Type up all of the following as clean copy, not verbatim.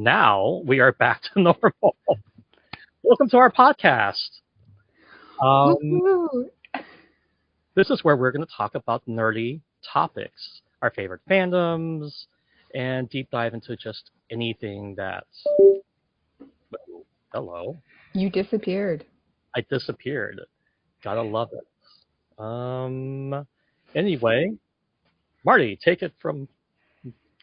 now we are back to normal. Welcome to our podcast. This is where we're going to talk about nerdy topics, our favorite fandoms, and deep dive into just anything that's... Hello. You disappeared. I disappeared. Gotta love it. Anyway, Marty, take it from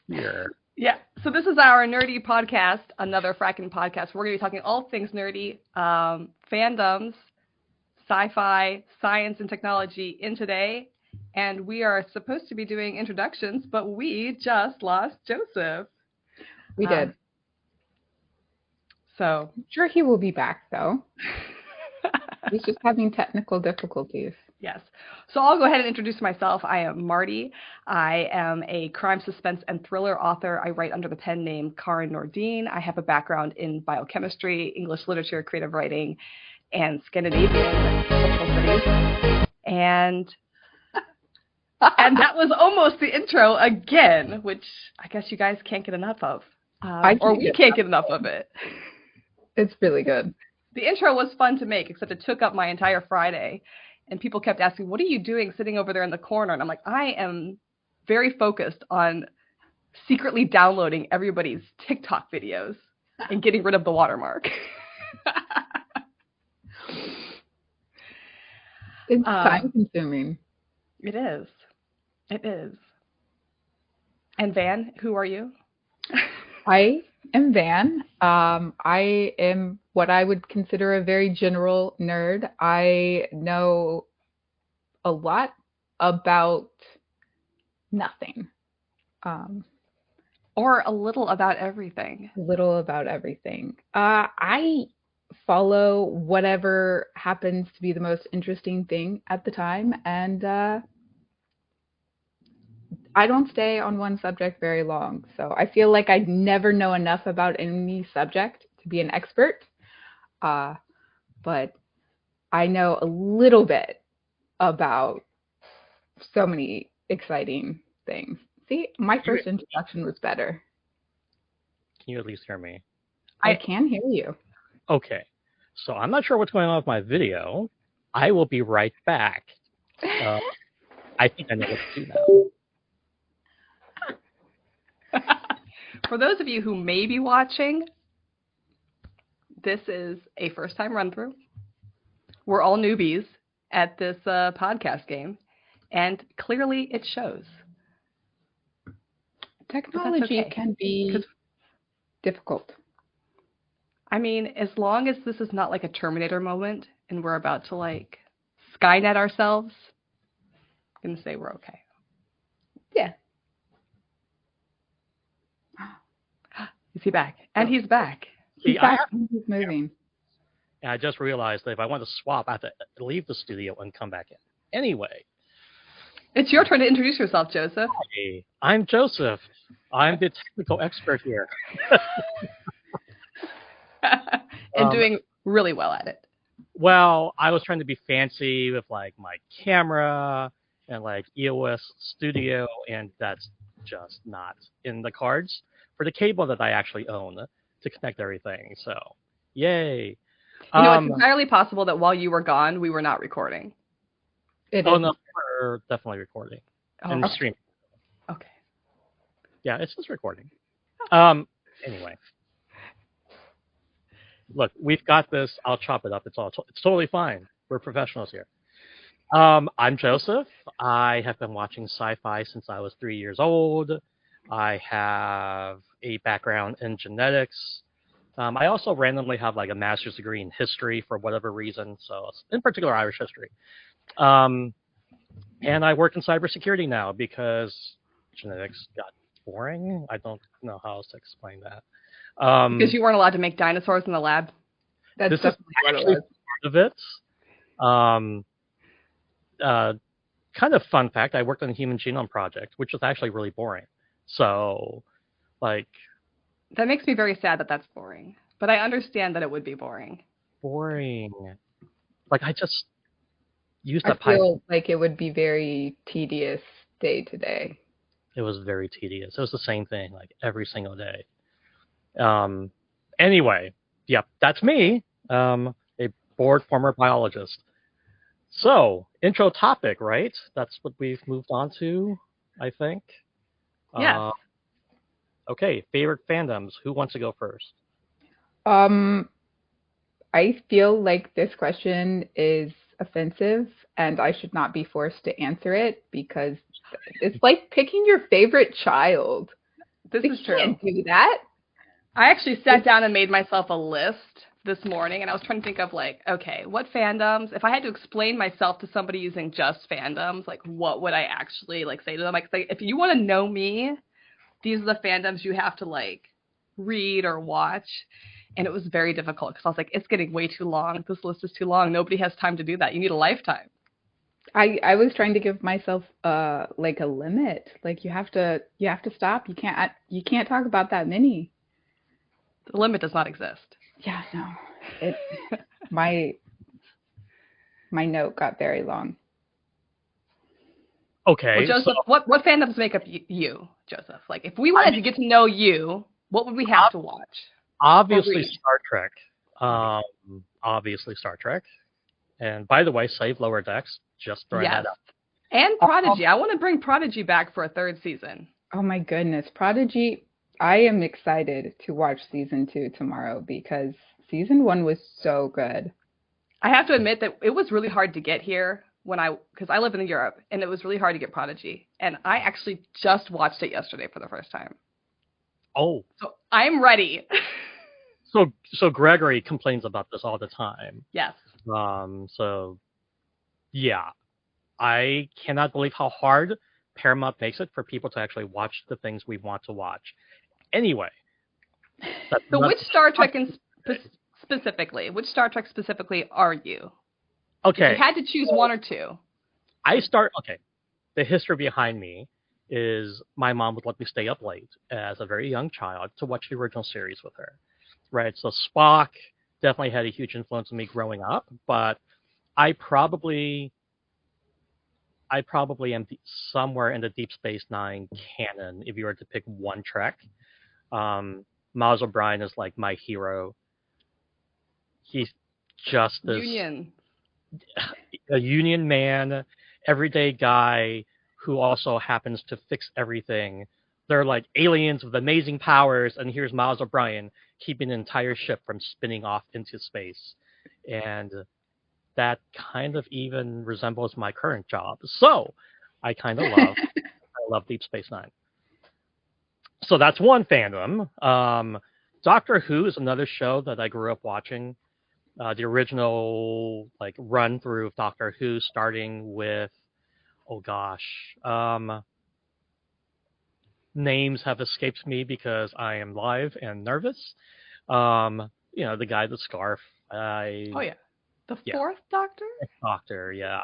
here. Yeah, so this is our nerdy podcast, another fracking podcast. We're going to be talking all things nerdy, fandoms, sci-fi, science, and technology in today. And we are supposed to be doing introductions, but we just lost Joseph. We did. So I'm sure he will be back, though. He's just having technical difficulties. Yes. So I'll go ahead and introduce myself. I am Marty. I am a crime, suspense, and thriller author. I write under the pen name Karin Nordin. I have a background in biochemistry, English literature, creative writing, and Scandinavian cultural studies. And that was almost the intro again, which I guess you guys can't get enough of. Or we can't get enough of it. It's really good. The intro was fun to make, except it took up my entire Friday. And people kept asking, what are you doing sitting over there in the corner? And I'm like, I am very focused on secretly downloading everybody's TikTok videos and getting rid of the watermark. It's time consuming. It is. It is. And Van, who are you? I am Van. I am what I would consider a very general nerd. I know a lot about nothing. Or a little about everything. A little about everything. I follow whatever happens to be the most interesting thing at the time, and I don't stay on one subject very long. So I feel like I never know enough about any subject to be an expert. But I know a little bit about so many exciting things. See, my first introduction was better. Can you at least hear me? I can hear you. Okay. So I'm not sure what's going on with my video. I will be right back. I think I know what to do now. For those of you who may be watching, this is a first-time run-through. We're all newbies at this podcast game, and clearly it shows. Technology can be difficult. I mean, as long as this is not like a Terminator moment and we're about to like Skynet ourselves, I'm going to say we're okay. Yeah. Is he back? And he's back. He's back. He's moving. And I just realized that if I want to swap, I have to leave the studio and come back in. Anyway. It's your turn to introduce yourself, Joseph. Hi, I'm Joseph. I'm the technical expert here. And doing really well at it. Well, I was trying to be fancy with like my camera and like EOS Studio, and that's just not in the cards for the cable that I actually own to connect everything. So, yay. You know, it's entirely possible that while you were gone, we were not recording. No, we're definitely recording and streaming. Okay. Yeah, it's just recording. Anyway. Look, we've got this. I'll chop it up. It's totally fine. We're professionals here. I'm Joseph. I have been watching sci-fi since I was 3 years old. I have a background in genetics. I also randomly have like a master's degree in history for whatever reason. So in particular, Irish history. And I work in cybersecurity now because genetics got boring. I don't know how else to explain that. Because you weren't allowed to make dinosaurs in the lab. That's definitely what it was. Part of it. Kind of fun fact, I worked on the Human Genome Project, which was actually really boring. So, like... That makes me very sad that that's boring. But I understand that it would be boring. Boring. Like, I just used I feel like it would be very tedious day to day. It was very tedious. It was the same thing, like, every single day. Anyway, yep, that's me, a bored former biologist. So, intro topic, right? That's what we've moved on to, I think. Yes. Okay, favorite fandoms. Who wants to go first? Um, I feel like this question is offensive and I should not be forced to answer it because it's like picking your favorite child. This You is true. can't do that. I actually sat down and made myself a list this morning, and I was trying to think of like, okay, what fandoms? If I had to explain myself to somebody using just fandoms, like, what would I actually like say to them? Like, if you want to know me, these are the fandoms you have to like read or watch. And it was very difficult because I was like, it's getting way too long. This list is too long. Nobody has time to do that. You need a lifetime. I was trying to give myself like a limit. Like you have to stop. You can't talk about that many. The limit does not exist. Yeah, no. It my note got very long. Okay, Well, Joseph, what fandoms make up you, Joseph? Like, if we wanted to get to know you, what would we have to watch? obviously Star Trek. Obviously Star Trek. And by the way, save Lower Decks. Just throwing that out. And Prodigy. I want to bring Prodigy back for a third season. Oh my goodness, Prodigy. I am excited to watch season 2 tomorrow because season 1 was so good. I have to admit that it was really hard to get here because I live in Europe, and it was really hard to get Prodigy. And I actually just watched it yesterday for the first time. Oh. So I'm ready. So Gregory complains about this all the time. Yes. So yeah. I cannot believe how hard Paramount makes it for people to actually watch the things we want to watch. Anyway. So which Star Trek which Star Trek specifically are you? Okay. If you had to choose one or two. The history behind me is my mom would let me stay up late as a very young child to watch the original series with her. Right? So Spock definitely had a huge influence on me growing up, but I probably am somewhere in the Deep Space Nine canon if you were to pick one Trek. Miles O'Brien is like my hero. He's just this a union man, everyday guy who also happens to fix everything. They're like aliens with amazing powers, and here's Miles O'Brien keeping an entire ship from spinning off into space. And that kind of even resembles my current job. So I kind of love Deep Space Nine. So that's one fandom. Doctor Who is another show that I grew up watching. The original like run through of Doctor Who, starting with names have escaped me because I am live and nervous. The guy with the scarf. The fourth Doctor? Doctor, yeah.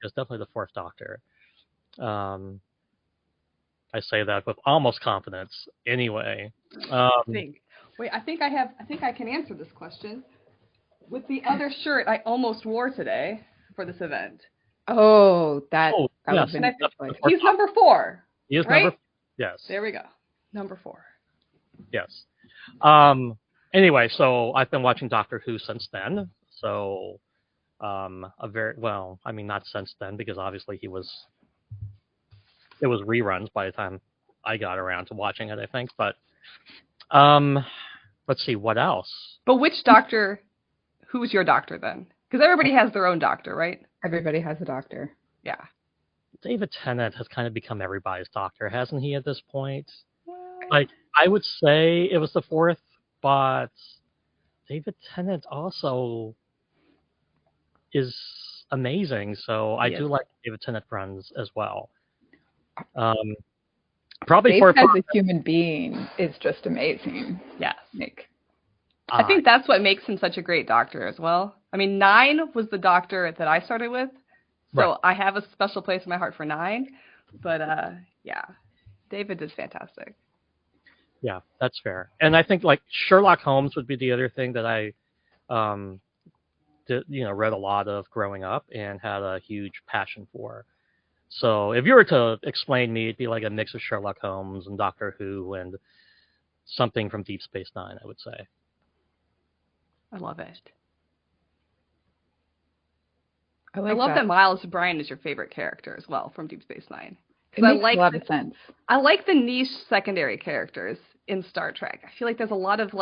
It's definitely the fourth Doctor. I say that with almost confidence. Anyway. I think I can answer this question. With the other shirt I almost wore today for this event. Oh, that yes. would have been He's number 4. He is right? number 4. Yes. There we go. Number 4. Yes. Anyway, so I've been watching Doctor Who since then. So not since then, because obviously it was reruns by the time I got around to watching it, I think. But let's see, what else? But which Doctor? Who's your doctor then? Because everybody has their own doctor, right? Everybody has a doctor. Yeah. David Tennant has kind of become everybody's doctor, hasn't he, at this point? Like, I would say it was the fourth, but David Tennant also is amazing, so I do like David Tennant runs as well. Probably Dave as a human being is just amazing. Yes. Nick. I think that's what makes him such a great doctor as well. I mean, 9 was the doctor that I started with, so I have a special place in my heart for 9. But David is fantastic. Yeah, that's fair. And I think like Sherlock Holmes would be the other thing that I, read a lot of growing up and had a huge passion for. So if you were to explain me, it'd be like a mix of Sherlock Holmes and Doctor Who and something from Deep Space Nine, I would say. I love it. I I love that Miles O'Brien is your favorite character as well from Deep Space Nine. It makes a lot of sense. I like the niche secondary characters in Star Trek. I feel like there's a lot of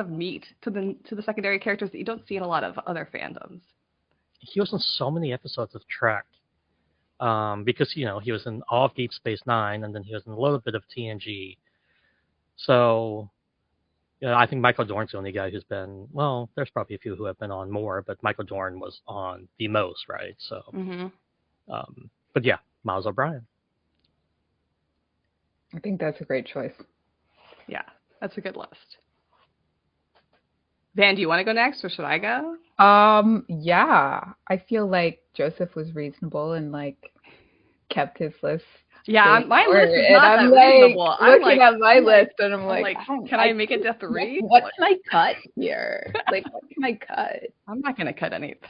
meat to the secondary characters that you don't see in a lot of other fandoms. He was in so many episodes of Trek, because he was in all of Deep Space Nine, and then he was in a little bit of TNG. So, I think Michael Dorn's the only guy who's been. Well, there's probably a few who have been on more, but Michael Dorn was on the most, right? So, but yeah, Miles O'Brien. I think that's a great choice. Yeah, that's a good list. Van, do you want to go next, or should I go? Yeah. I feel like Joseph was reasonable and kept his list. Yeah, my list is not that reasonable. I'm looking at my list and I'm like, can I make it to 3? What can I cut here? What can I cut? I'm not gonna cut anything.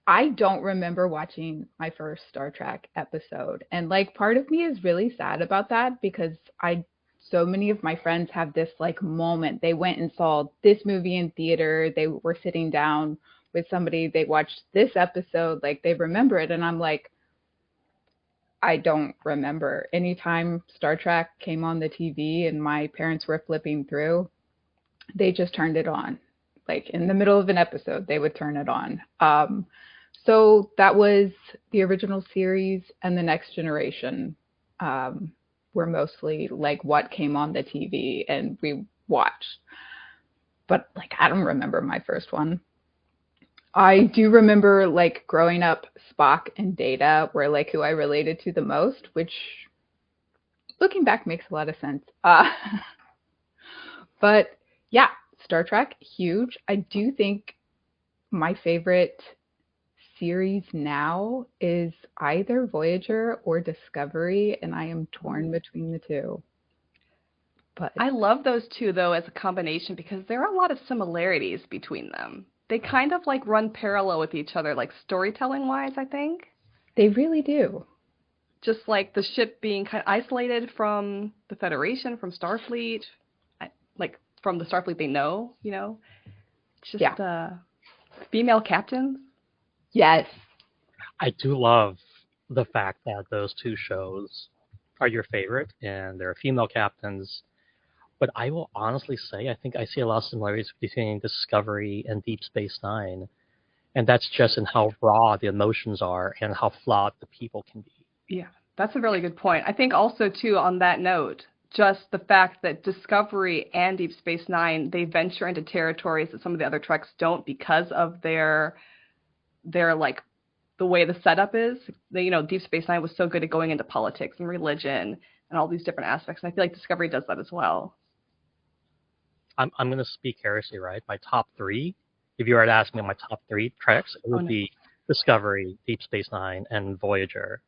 I don't remember watching my first Star Trek episode, and part of me is really sad about that because so many of my friends have this moment. They went and saw this movie in theater. They were sitting down with somebody. They watched this episode. They remember it. And I'm like, I don't remember. Anytime Star Trek came on the TV and my parents were flipping through, they just turned it on. In the middle of an episode, they would turn it on. So that was the original series, and the Next Generation were mostly what came on the TV and we watched. But I don't remember my first one. I do remember growing up, Spock and Data were who I related to the most, which looking back makes a lot of sense. But yeah, Star Trek, huge. I do think my favorite series now is either Voyager or Discovery, and I am torn between the two. But I love those two though as a combination because there are a lot of similarities between them. They kind of run parallel with each other, storytelling wise, I think. They really do. Just the ship being kind of isolated from the Federation, from Starfleet, from the Starfleet they know, Just female captains. Yes. I do love the fact that those two shows are your favorite and they're female captains. But I will honestly say, I think I see a lot of similarities between Discovery and Deep Space Nine. And that's just in how raw the emotions are and how flawed the people can be. Yeah, that's a really good point. I think also, too, on that note, just the fact that Discovery and Deep Space Nine, they venture into territories that some of the other Treks don't because of their the way the setup is. Deep Space Nine was so good at going into politics and religion and all these different aspects. And I feel like Discovery does that as well. I'm going to speak heresy, right? My top 3, if you were to ask me my top 3 Treks, it would be Discovery, Deep Space Nine, and Voyager.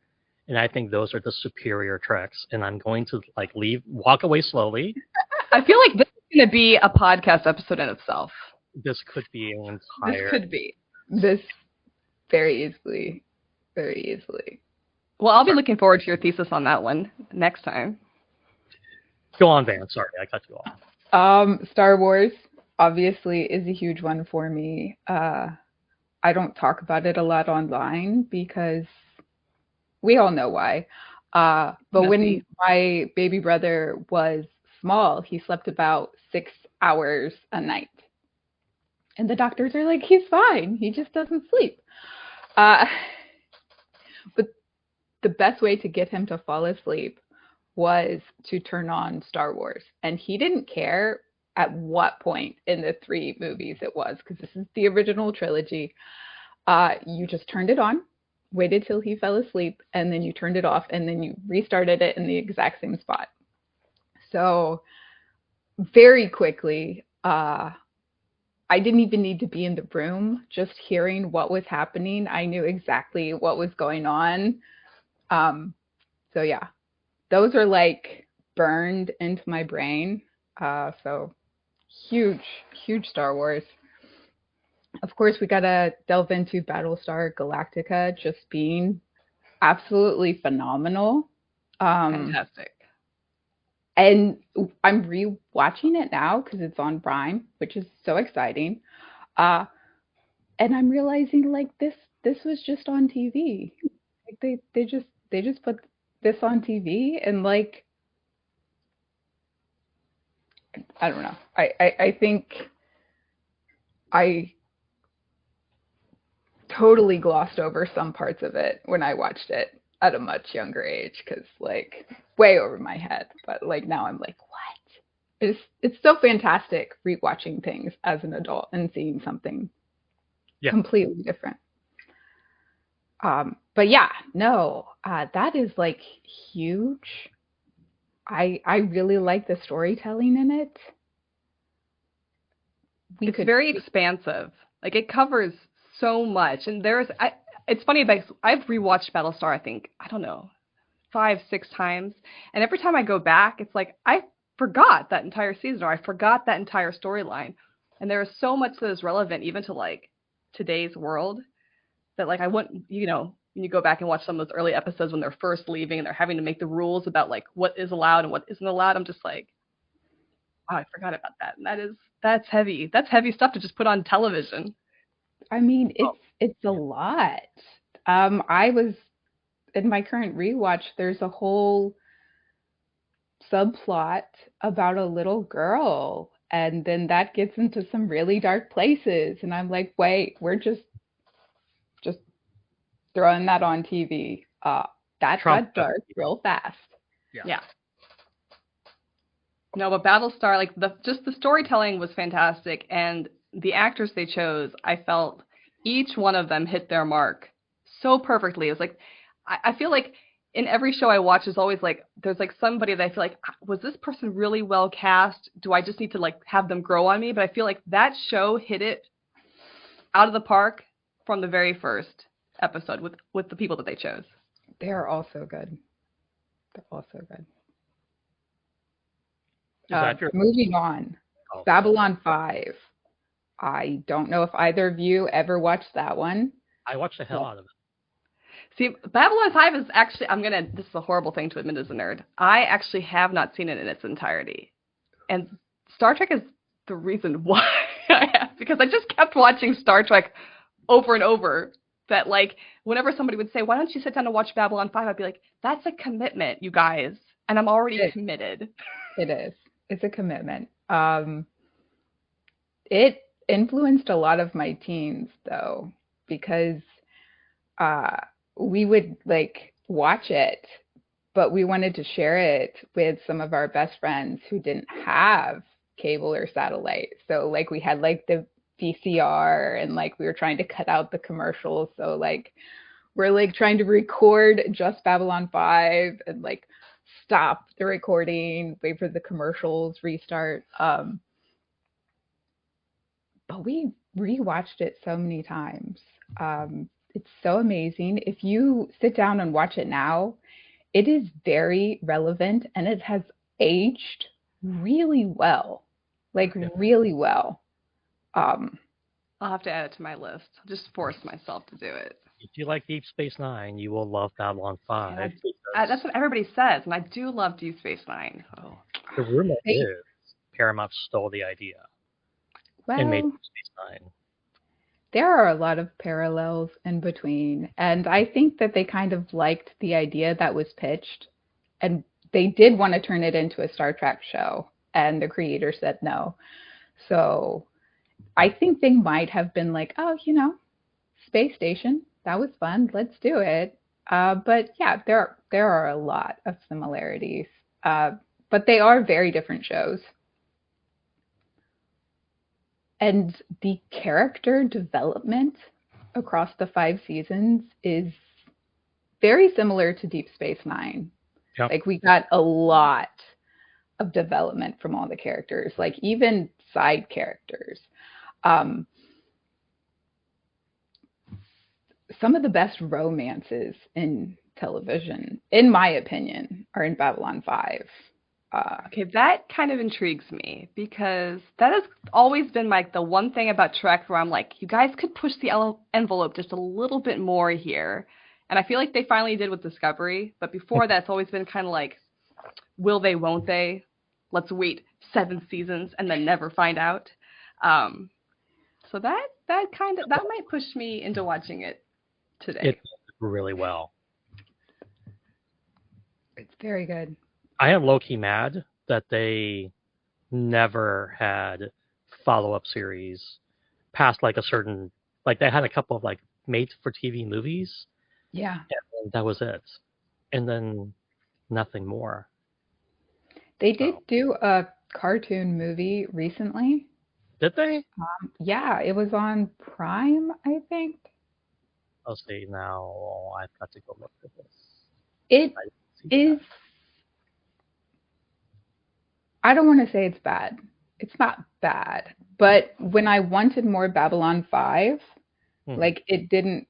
And I think those are the superior Treks. And I'm going to walk away slowly. I feel like this is going to be a podcast episode in itself. This could be an entire... This could be. This very easily. Very easily. Well, I'll be looking forward to your thesis on that one next time. Go on, Van. Sorry, I cut you off. Star Wars obviously is a huge one for me. I don't talk about it a lot online because we all know why. But when my baby brother was small, he slept about 6 hours a night. And the doctors are like, he's fine. He just doesn't sleep. But the best way to get him to fall asleep was to turn on Star Wars. And he didn't care at what point in the 3 movies it was, because this is the original trilogy. You just turned it on, waited till he fell asleep, and then you turned it off, and then you restarted it in the exact same spot. So very quickly, I didn't even need to be in the room. Just hearing what was happening, I knew exactly what was going on. So yeah, those are burned into my brain. So huge Star Wars. Of course, we gotta delve into Battlestar Galactica just being absolutely phenomenal. Fantastic. And I'm rewatching it now because it's on Prime, which is so exciting. Uh, and I'm realizing like this was just on TV. Like they just put this on TV and like I don't know. I think I totally glossed over some parts of it when I watched it at a much younger age because like way over my head. But like now I'm like, what? It's so fantastic rewatching things as an adult and seeing something completely different. But yeah, no, that is like huge. I really like the storytelling in it. It's very expansive. Like it covers so much, and it's funny because I've rewatched Battlestar. I don't know, 5, 6 times, and every time I go back, it's like I forgot that entire season or I forgot that entire storyline, and there is so much that is relevant even to like today's world that like I wouldn't, when you go back and watch some of those early episodes when they're first leaving and they're having to make the rules about like what is allowed and what isn't allowed, I'm just like, wow, I forgot about that, and that's heavy. That's heavy stuff to just put on television. I mean, it's a lot. I was in my current rewatch, there's a whole subplot about a little girl, and then that gets into some really dark places, and I'm like, wait, we're just throwing that on TV. That got dark real fast. Yeah. No, but Battlestar, like just the storytelling was fantastic, and the actors they chose, I felt each one of them hit their mark so perfectly. It was like I feel like in every show I watch, there's like somebody that I feel like, was this person really well cast? Do I just need to like have them grow on me? But I feel like that show hit it out of the park from the very first episode with the people that they chose. They're all so good. Moving on. Babylon 5. I don't know if either of you ever watched that one. I watched the hell out of it. See, Babylon 5 is actually, this is a horrible thing to admit as a nerd. I actually have not seen it in its entirety. And Star Trek is the reason why I have, because I just kept watching Star Trek over and over. That like, whenever somebody would say, why don't you sit down and watch Babylon 5? I'd be like, that's a commitment, you guys. And I'm already committed. It is. It's a commitment. It influenced a lot of my teens, though, because we would like watch it, but we wanted to share it with some of our best friends who didn't have cable or satellite. So like we had like the VCR and like we were trying to cut out the commercials. So like we're like trying to record just Babylon 5 and like stop the recording, wait for the commercials, restart. But we rewatched it so many times. It's so amazing. If you sit down and watch it now, it is very relevant and it has aged really well. Like really well. I'll have to add it to my list. I'll just force myself to do it. If you like Deep Space Nine, you will love Babylon 5. That's what everybody says, and I do love Deep Space Nine. So. The rumor is Paramount stole the idea and made Deep Space Nine. There are a lot of parallels in between, and I think that they kind of liked the idea that was pitched, and they did want to turn it into a Star Trek show, and the creator said no. So I think they might have been like, oh, space station, that was fun, let's do it. But yeah, there are a lot of similarities, but they are very different shows. And the character development across the 5 seasons is very similar to Deep Space Nine. Yep. Like we got a lot of development from all the characters, like even side characters. Some of the best romances in television, in my opinion, are in Babylon 5. Okay, that kind of intrigues me because that has always been like the one thing about Trek where I'm like, you guys could push the envelope just a little bit more here. And I feel like they finally did with Discovery. But before that, it's always been kind of like, will they, won't they? let's wait 7 seasons and then never find out. So that might push me into watching it today. It really well. It's very good. I am low-key mad that they never had follow-up series past like a certain, like they had a couple of like made-for-TV movies. Yeah. And that was it. And then nothing more. They did do a cartoon movie recently. Did they? Yeah, it was on Prime, I think. I'll see now. I've got to go look at this. It is. I don't want to say it's bad. It's not bad. But when I wanted more Babylon 5, like it didn't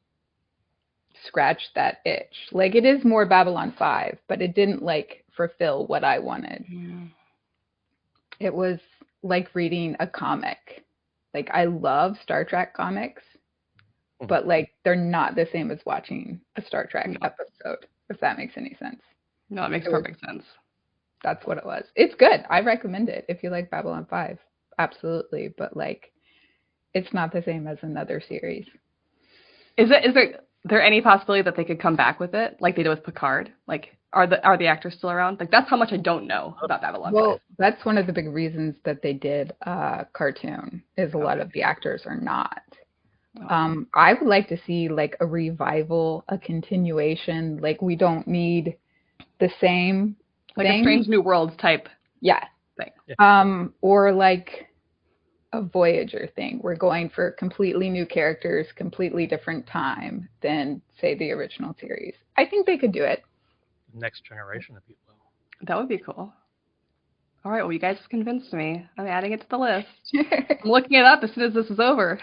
scratch that itch. Like it is more Babylon 5, but it didn't like fulfill what I wanted. Yeah. It was like reading a comic. Like I love Star Trek comics, but like they're not the same as watching a Star Trek episode, if that makes any sense. No, it makes perfect sense. That's what it was. It's good. I recommend it if you like Babylon 5. Absolutely. But like it's not the same as another series. Is there any possibility that they could come back with it like they did with Picard? Like are the actors still around? Like that's how much I don't know about Babylon 5. Well, that's one of the big reasons that they did cartoon is a lot of the actors are not. I would like to see like a revival, a continuation. Like we don't need the same like thing. A Strange New Worlds type thing. Or like a Voyager thing. We're going for completely new characters, completely different time than say the original series. I think they could do it. Next generation of people. That would be cool. All right, well, you guys have convinced me. I'm adding it to the list. I'm looking it up as soon as this is over.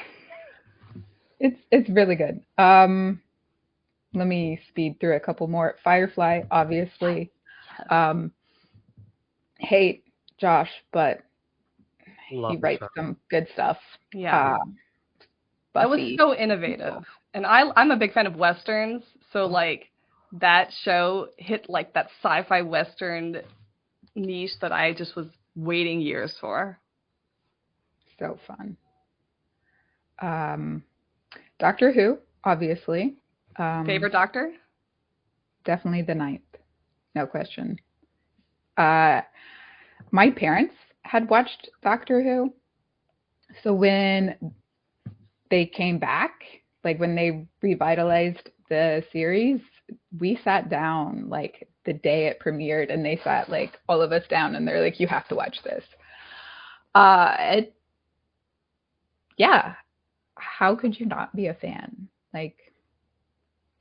It's really good. Let me speed through a couple more. Firefly, obviously. Hate Josh, but he writes some good stuff. Yeah. That was so innovative. And I'm a big fan of Westerns, so like that show hit like that sci-fi Western niche that I just was waiting years for. So fun. Doctor Who, obviously. Favorite Doctor? Definitely the 9th. No question. My parents had watched Doctor Who. So when they came back, like when they revitalized the series, we sat down like the day it premiered and they sat like all of us down and they're like, you have to watch this. Yeah. How could you not be a fan? Like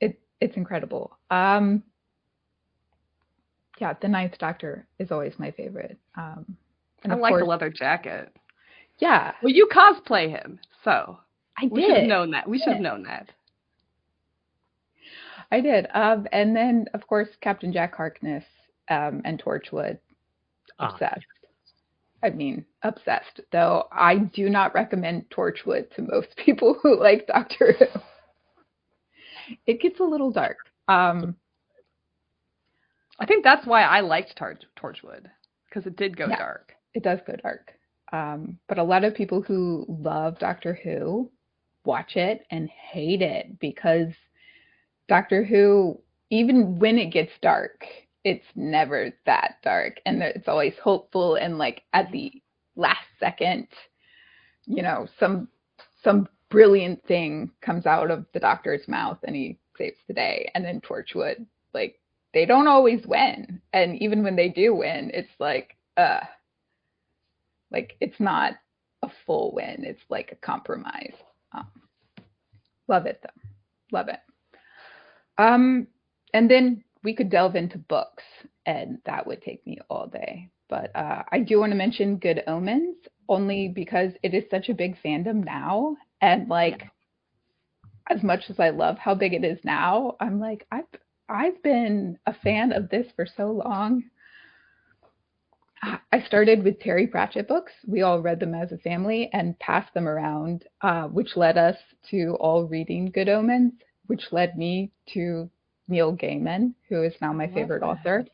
it's incredible. Yeah, the 9th Doctor is always my favorite. And I like the leather jacket. Yeah. Well, you cosplay him, so we should have known that. We should have known that. I did. And then, of course, Captain Jack Harkness and Torchwood. Obsessed. I mean, obsessed. Though I do not recommend Torchwood to most people who like Doctor Who. It gets a little dark. I think that's why I liked Torchwood, because it did go dark. It does go dark. But a lot of people who love Doctor Who watch it and hate it because Doctor Who, even when it gets dark, it's never that dark. And it's always hopeful. And like at the last second, you know, some brilliant thing comes out of the Doctor's mouth and he saves the day. And then Torchwood, like, they don't always win. And even when they do win, it's like it's not a full win. It's like a compromise. Love it though. Love it. And then we could delve into books and that would take me all day. But I do want to mention Good Omens only because it is such a big fandom now. And like, as much as I love how big it is now, I'm like, I've been a fan of this for so long. I started with Terry Pratchett books. We all read them as a family and passed them around, which led us to all reading Good Omens, which led me to Neil Gaiman, who is now my favorite author.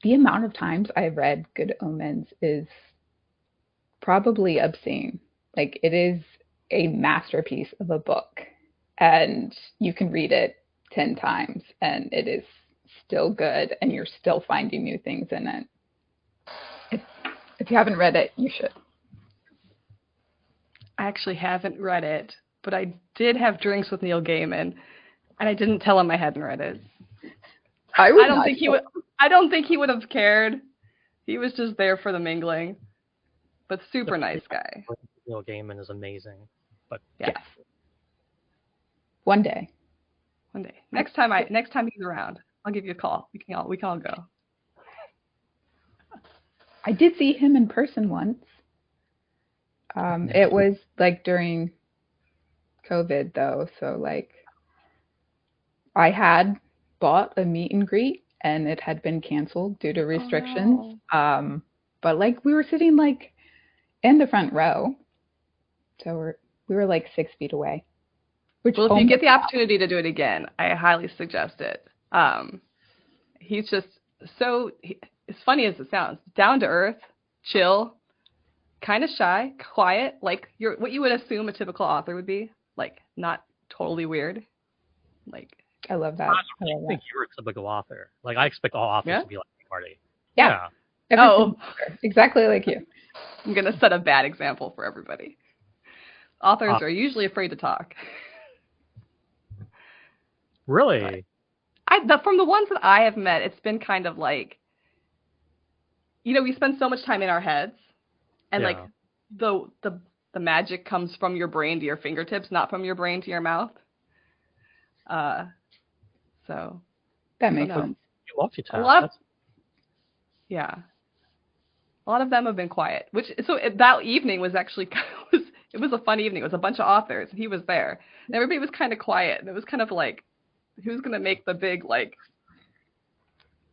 the amount of times I've read Good Omens is probably obscene. Like, it is a masterpiece of a book, and you can read it 10 times and it is still good, and you're still finding new things in it. If you haven't read it, you should. I actually haven't read it, but I did have drinks with Neil Gaiman, and I didn't tell him I hadn't read it. I don't think he would have cared. He was just there for the mingling. But super nice guy. Neil Gaiman is amazing. But yes. One day. Next time he's around, I'll give you a call. We can all go. I did see him in person once. It was like during COVID though, so like I had bought a meet and greet and it had been canceled due to restrictions. Oh, no. But like we were sitting like in the front row, so we were like 6 feet away. If you get the opportunity to do it again, I highly suggest it. He's just as funny as it sounds, down to earth, chill, kind of shy, quiet, like what you would assume a typical author would be, like not totally weird. Like I love that. I think you're a typical author. Like I expect all authors to be like Marty. Yeah. Exactly like you. I'm gonna set a bad example for everybody. Authors are usually afraid to talk. Really? From the ones that I have met, it's been kind of like, we spend so much time in our heads, and like the magic comes from your brain to your fingertips, not from your brain to your mouth. So that makes sense. You multitask. A lot of them have been quiet. That evening was actually it was a fun evening. It was a bunch of authors, and he was there, and everybody was kind of quiet, and it was kind of like, who's going to make the big like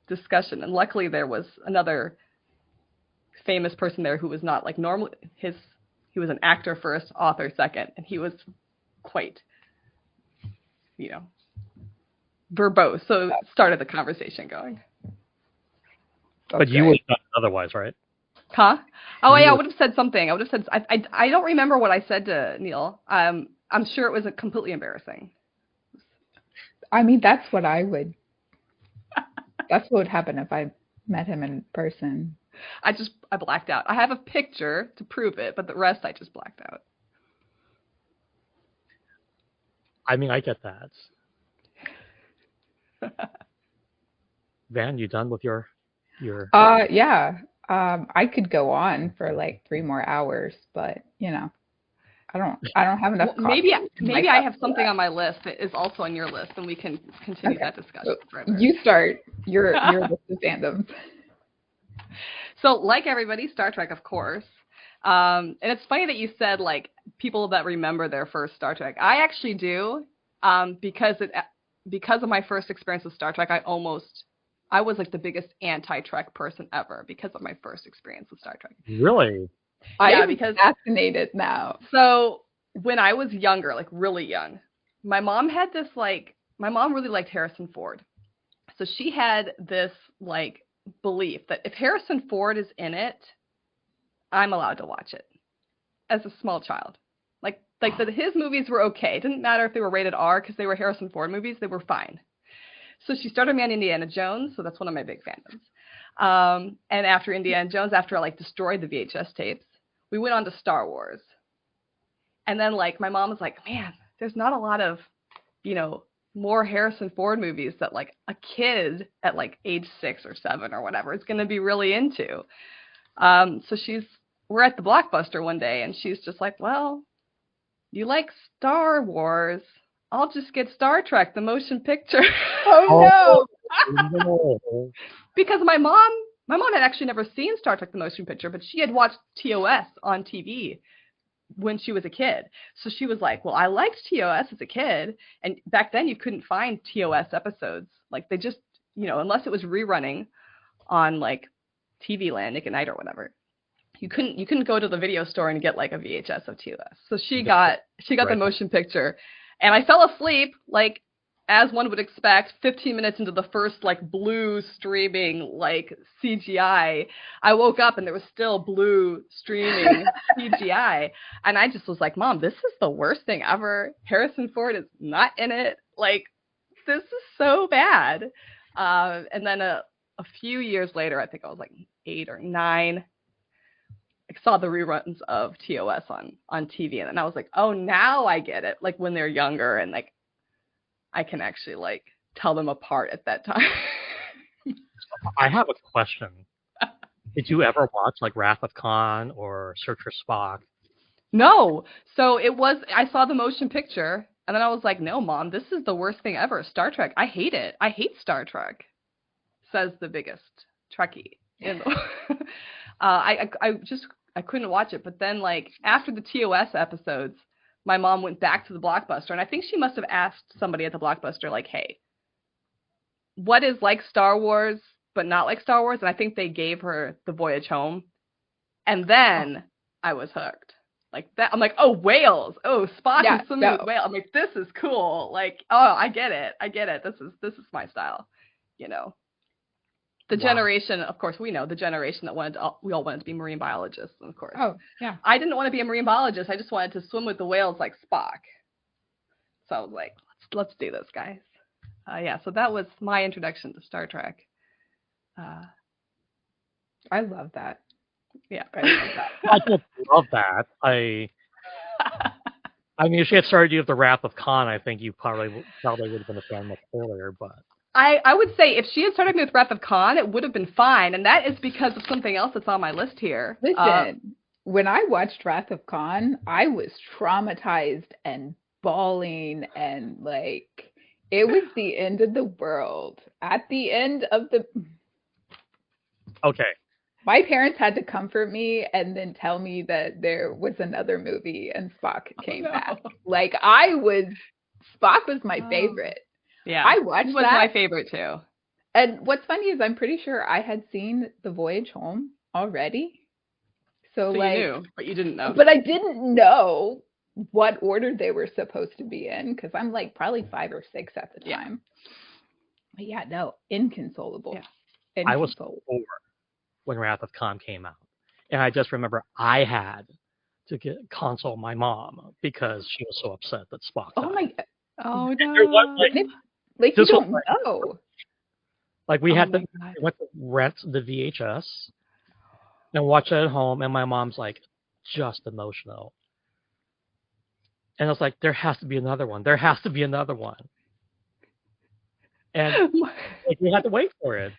discussion? And luckily there was another famous person there who was not like normal. He was an actor first, author second, and he was quite, verbose. So it started the conversation going. But you would have done otherwise, right? Huh? Oh, yeah, I would have said something. I would have said, I don't remember what I said to Neil. I'm sure it was completely embarrassing. I mean, that's what would happen if I met him in person. I blacked out. I have a picture to prove it, but the rest I just blacked out. I mean, I get that. Van, you done with your? Yeah. I could go on for like 3 more hours, but I don't have enough. Well, maybe I have something on my list that is also on your list, and we can continue that discussion further. You start your list of fandoms. So, like everybody, Star Trek, of course. And it's funny that you said like people that remember their first Star Trek. I actually do, because of my first experience with Star Trek. I was like the biggest anti-Trek person ever because of my first experience with Star Trek. Really? I'm fascinated now. So when I was younger, like really young, my mom really liked Harrison Ford. So she had this like belief that if Harrison Ford is in it, I'm allowed to watch it as a small child. Like that his movies were okay. It didn't matter if they were rated R because they were Harrison Ford movies, they were fine. So she started me on Indiana Jones, so that's one of my big fandoms. And after Indiana Jones, after I like destroyed the VHS tapes, we went on to Star Wars. And then like my mom was like, man, there's not a lot of, more Harrison Ford movies that like a kid at like age 6 or 7 or whatever is going to be really into. So we're at the Blockbuster one day and she's just like, well, you like Star Wars. I'll just get Star Trek, the motion picture. Oh no. Because my mom had actually never seen Star Trek, the motion picture, but she had watched TOS on TV when she was a kid. So she was like, well, I liked TOS as a kid. And back then you couldn't find TOS episodes. Like they just, unless it was rerunning on like TV Land, Nick at Night or whatever. You couldn't go to the video store and get like a VHS of TOS. So she got the motion picture. And I fell asleep, like, as one would expect, 15 minutes into the first like blue streaming like CGI, I woke up and there was still blue streaming CGI. And I just was like, Mom, this is the worst thing ever. Harrison Ford is not in it. Like, this is so bad. And then a few years later, I think I was like 8 or 9, I saw the reruns of TOS on TV. And then I was like, oh, now I get it. Like when they're younger and like, I can actually like tell them apart at that time. I have a question. Did you ever watch like Wrath of Khan or Search for Spock? No. So I saw the motion picture and then I was like, no, Mom, this is the worst thing ever. Star Trek. I hate it. I hate Star Trek, says the biggest Trekkie in the I couldn't watch it. But then like after the TOS episodes, my mom went back to the Blockbuster, and I think she must have asked somebody at the Blockbuster, like, hey, what is like Star Wars, but not like Star Wars? And I think they gave her The Voyage Home. And then I was hooked. Like that, I'm like, oh, whales. Oh, Spock is swimming with whales. I'm like, this is cool. Like, oh, I get it. This is my style, you know. The generation, of course, we know the generation that we all wanted to be marine biologists, of course. Oh, yeah. I didn't want to be a marine biologist. I just wanted to swim with the whales like Spock. So I was like, let's do this, guys. So that was my introduction to Star Trek. I love that. Yeah, I love that. I don't love that. I mean, if she had started you with the Wrath of Khan, I think you probably would have been a fan much earlier, but... I would say if she had started me with Wrath of Khan, it would have been fine, and that is because of something else that's on my list here. Listen, when I watched Wrath of Khan, I was traumatized and bawling, and like it was the end of the world. At the end of the Okay. My parents had to comfort me and then tell me that there was another movie and Spock came back. Like Spock was my favorite. Yeah, I watched it was that. My favorite too. And what's funny is I'm pretty sure I had seen The Voyage Home already. So like, you knew, but you didn't know. But I didn't know what order they were supposed to be in because I'm like probably 5 or 6 at the time. But yeah, no, inconsolable. Yeah. I was 4 when Wrath of Khan came out, and I just remember I had to console my mom because she was so upset that Spock died. Oh my god! Oh no! Like you don't know. Like we went to rent the VHS and watch it at home, and my mom's like just emotional. And I was like, there has to be another one. There has to be another one. And like, we had to wait for it.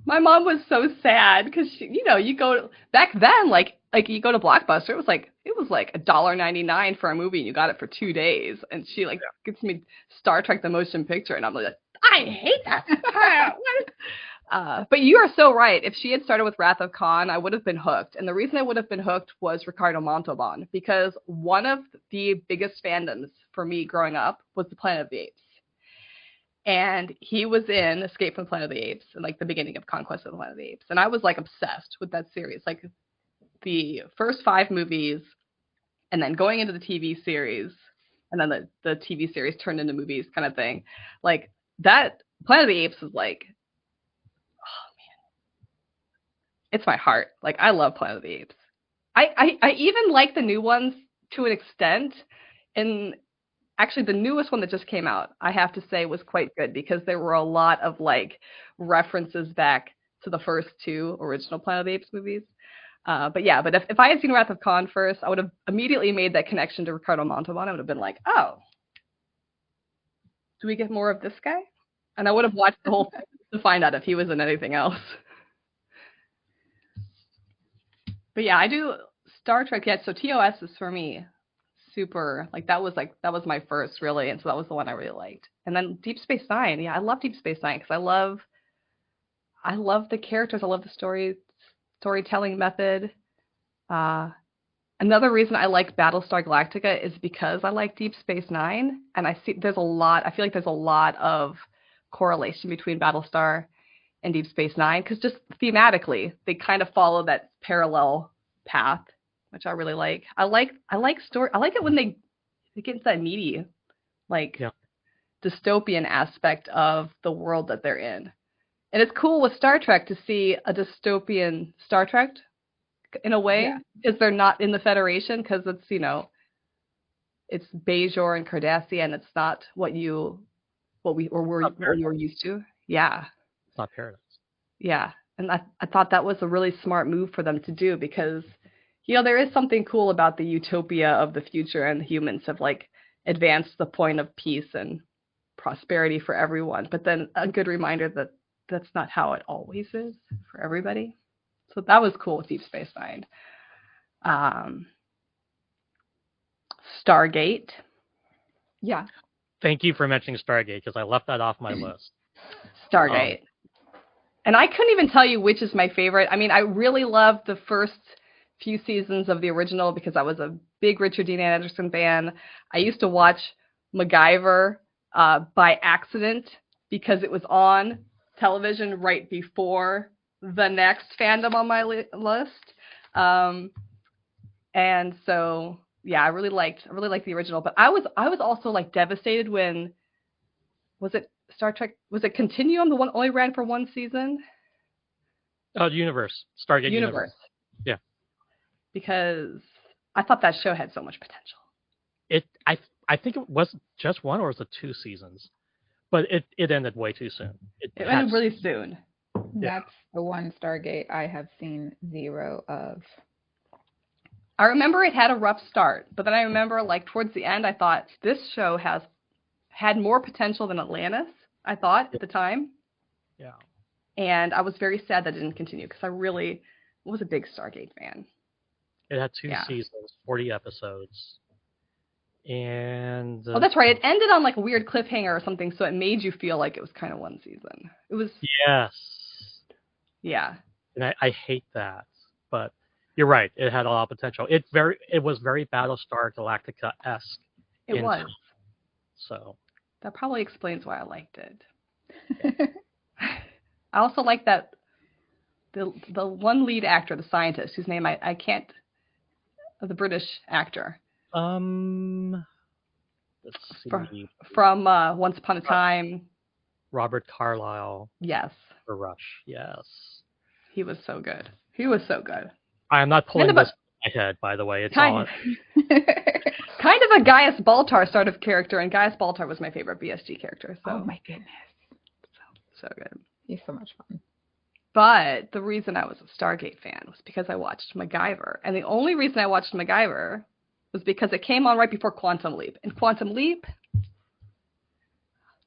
My mom was so sad because you go back then, like you go to Blockbuster, it was like $1.99 for a movie, and you got it for 2 days. And she gets me Star Trek: The Motion Picture, and I'm like, I hate that. But you are so right. If she had started with Wrath of Khan, I would have been hooked. And the reason I would have been hooked was Ricardo Montalban, because one of the biggest fandoms for me growing up was the Planet of the Apes. And he was in Escape from the Planet of the Apes and like the beginning of Conquest of the Planet of the Apes. And I was like obsessed with that series, like the first 5 movies and then going into the TV series and then the TV series turned into movies kind of thing. Like that Planet of the Apes is like, oh man, it's my heart. Like I love Planet of the Apes. I even like the new ones to an extent. And actually, the newest one that just came out, I have to say, was quite good because there were a lot of like references back to the first 2 original Planet of the Apes movies. But if I had seen Wrath of Khan first, I would have immediately made that connection to Ricardo Montalban. I would have been like, oh, do we get more of this guy? And I would have watched the whole thing to find out if he was in anything else. But yeah, I do Star Trek. Yeah, so TOS is for me super, that was my first really, and so that was the one I really liked. And then Deep Space Nine. Yeah, I love Deep Space Nine because I love the characters. I love the storytelling method. Another reason I like Battlestar Galactica is because I like Deep Space Nine, and I feel like there's a lot of correlation between Battlestar and Deep Space Nine because just thematically they kind of follow that parallel path, which I really like. I like story. I like it when they get into that meaty, dystopian aspect of the world that they're in. And it's cool with Star Trek to see a dystopian Star Trek in a way, because they're not in the Federation, because it's, you know, it's Bajor and Cardassian. It's not what we were used to. Yeah. It's not paradise. Yeah. And I thought that was a really smart move for them to do, because, you know, there is something cool about the utopia of the future, and humans have like advanced the point of peace and prosperity for everyone. But then a good reminder that that's not how it always is for everybody. So that was cool with Deep Space Nine. Stargate. Yeah. Thank you for mentioning Stargate, because I left that off my list. Stargate. And I couldn't even tell you which is my favorite. I mean, I really loved the first few seasons of the original because I was a big Richard Dean Anderson fan. I used to watch MacGyver by accident because it was on television right before the next fandom on my list. And so, yeah, I really liked the original. But I was also like devastated when, was it Star Trek? Was it Continuum? The one only ran for one season. Oh, Universe. Stargate Universe. Yeah. Because I thought that show had so much potential. I think it was just one, or was it 2 seasons? But it ended way too soon. It ended really soon. That's the one Stargate I have seen 0 of. I remember it had a rough start, but then I remember like towards the end, I thought this show had more potential than Atlantis, I thought at the time. Yeah. And I was very sad that it didn't continue, because I really was a big Stargate fan. It had 2 seasons, 40 episodes. And oh, that's right. It ended on like a weird cliffhanger or something, so it made you feel like it was kind of one season. It was. Yes. Yeah. And I hate that, but you're right. It had a lot of potential. It was very Battlestar Galactica-esque. It was. So. That probably explains why I liked it. I also like that the one lead actor, the scientist, whose name I can't, the British actor. Let's see. From Once Upon a Time. Robert Carlyle. Yes. For Rush. Yes. He was so good. He was so good. I am not pulling this in my head, by the way. It's kind of a Gaius Baltar sort of character, and Gaius Baltar was my favorite BSG character. So. Oh my goodness. So good. He's so much fun. But the reason I was a Stargate fan was because I watched MacGyver. And the only reason I watched MacGyver was because it came on right before Quantum Leap. And Quantum Leap,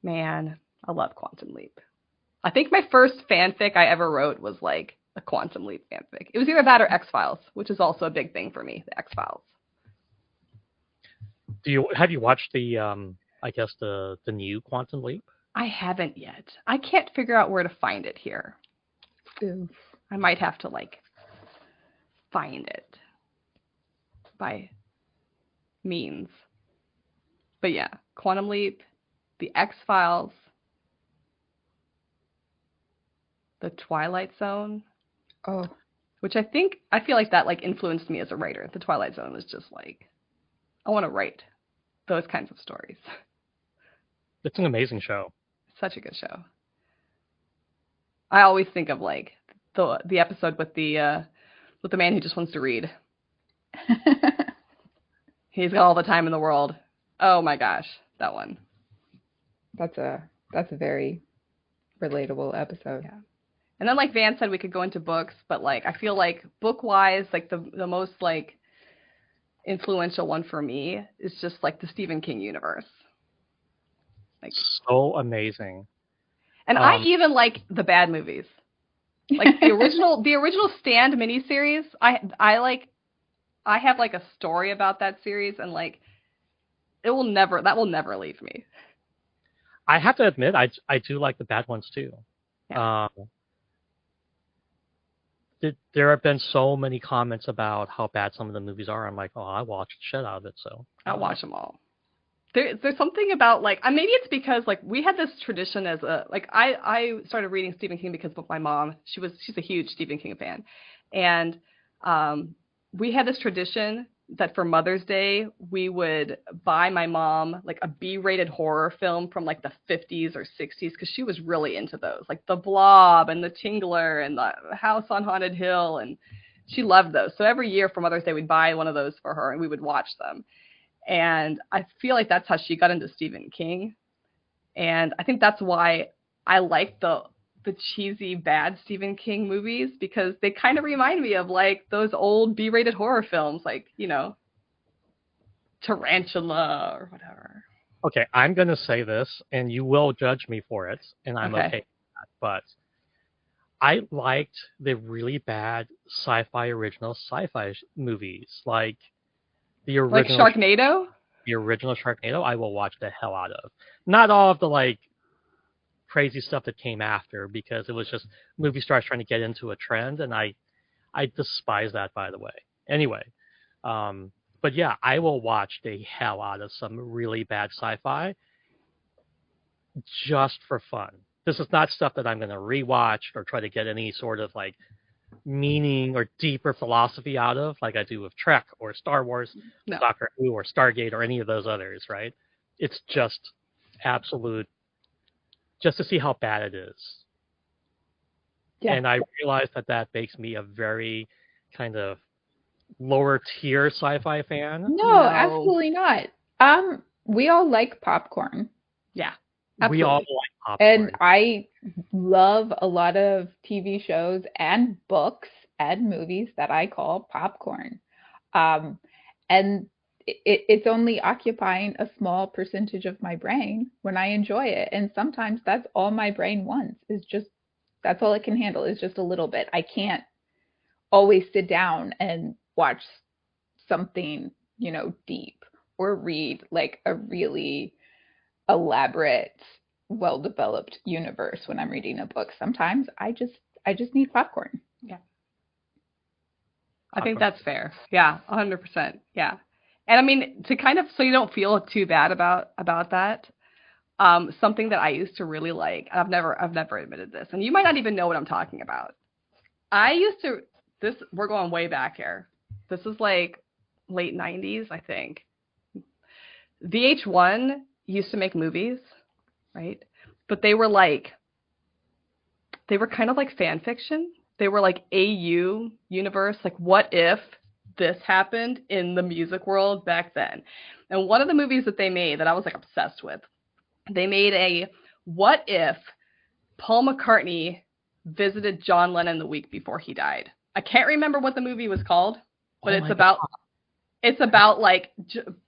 man, I love Quantum Leap. I think my first fanfic I ever wrote was like a Quantum Leap fanfic. It was either that or X-Files, which is also a big thing for me, the X-Files. Have you watched the new Quantum Leap? I haven't yet. I can't figure out where to find it here. Oof. I might have to like find it by means. But yeah, Quantum Leap, the X-Files, the Twilight Zone. Oh. Which I feel like that like influenced me as a writer. The Twilight Zone was just like, I want to write those kinds of stories. It's an amazing show. Such a good show. I always think of like the episode with the man who just wants to read. He's got all the time in the world. Oh my gosh, that one. That's a very relatable episode. Yeah. And then like Van said, we could go into books, but like I feel like book-wise, like the most like influential one for me is just like the Stephen King universe. Like so amazing. And I even like the bad movies. Like the original Stand miniseries, I have like a story about that series, and like that will never leave me. I have to admit, I do like the bad ones too. Yeah. There have been so many comments about how bad some of the movies are. I'm like, oh, I watched the shit out of it, so I'll watch them all. There's something about like maybe it's because like we had this tradition as a like I started reading Stephen King because of my mom. She's a huge Stephen King fan, and we had this tradition that for Mother's Day, we would buy my mom like a B-rated horror film from like the 50s or 60s because she was really into those, like The Blob and The Tingler and The House on Haunted Hill, and she loved those. So every year for Mother's Day, we'd buy one of those for her and we would watch them. And I feel like that's how she got into Stephen King. And I think that's why I like the cheesy, bad Stephen King movies, because they kind of remind me of like those old B-rated horror films, like, you know, Tarantula or whatever. Okay, I'm going to say this, and you will judge me for it, and I'm okay with that, but I liked the really bad sci-fi original sci-fi movies, like the original... Like Sharknado? The original Sharknado, I will watch the hell out of. Not all of the, like, crazy stuff that came after, because it was just movie stars trying to get into a trend, and I despise that, by the way. Anyway, but yeah, I will watch the hell out of some really bad sci-fi just for fun. This is not stuff that I'm going to rewatch or try to get any sort of like meaning or deeper philosophy out of, like I do with Trek or Star Wars, Doctor Who or Stargate or any of those others, right? It's just absolute, just to see how bad it is. Yeah. And I realize that makes me a very kind of lower tier sci-fi fan. No, absolutely not. We all like popcorn. Yeah. Absolutely. We all like popcorn. And I love a lot of TV shows and books and movies that I call popcorn. And it's only occupying a small percentage of my brain when I enjoy it. And sometimes that's all my brain wants, is just, that's all it can handle, is just a little bit. I can't always sit down and watch something, you know, deep, or read like a really elaborate, well-developed universe when I'm reading a book. Sometimes I just need popcorn. Yeah. I think that's fair. Yeah, 100%. Yeah. And I mean, to kind of, so you don't feel too bad about that, something that I used to really like, I've never admitted this, and you might not even know what I'm talking about. We're going way back here. This is like late 90s, I think. VH1 used to make movies, right? But they were kind of like fan fiction. They were like AU universe, like what if this happened in the music world back then. And one of the movies that they made that I was like obsessed with, they made a what if Paul McCartney visited John Lennon the week before he died. I can't remember what the movie was called, but it's about like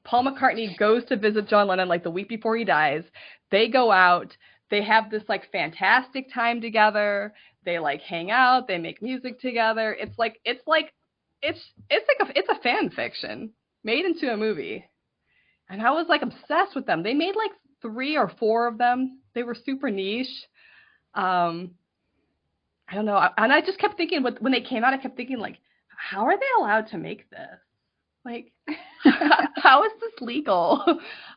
Paul McCartney goes to visit John Lennon like the week before he dies. They go out, they have this like fantastic time together. They like hang out, they make music together. It's a fan fiction made into a movie. And I was like obsessed with them. They made like 3 or 4 of them. They were super niche. I don't know. And I just kept thinking, when they came out, I kept thinking like, how are they allowed to make this? Like, how is this legal?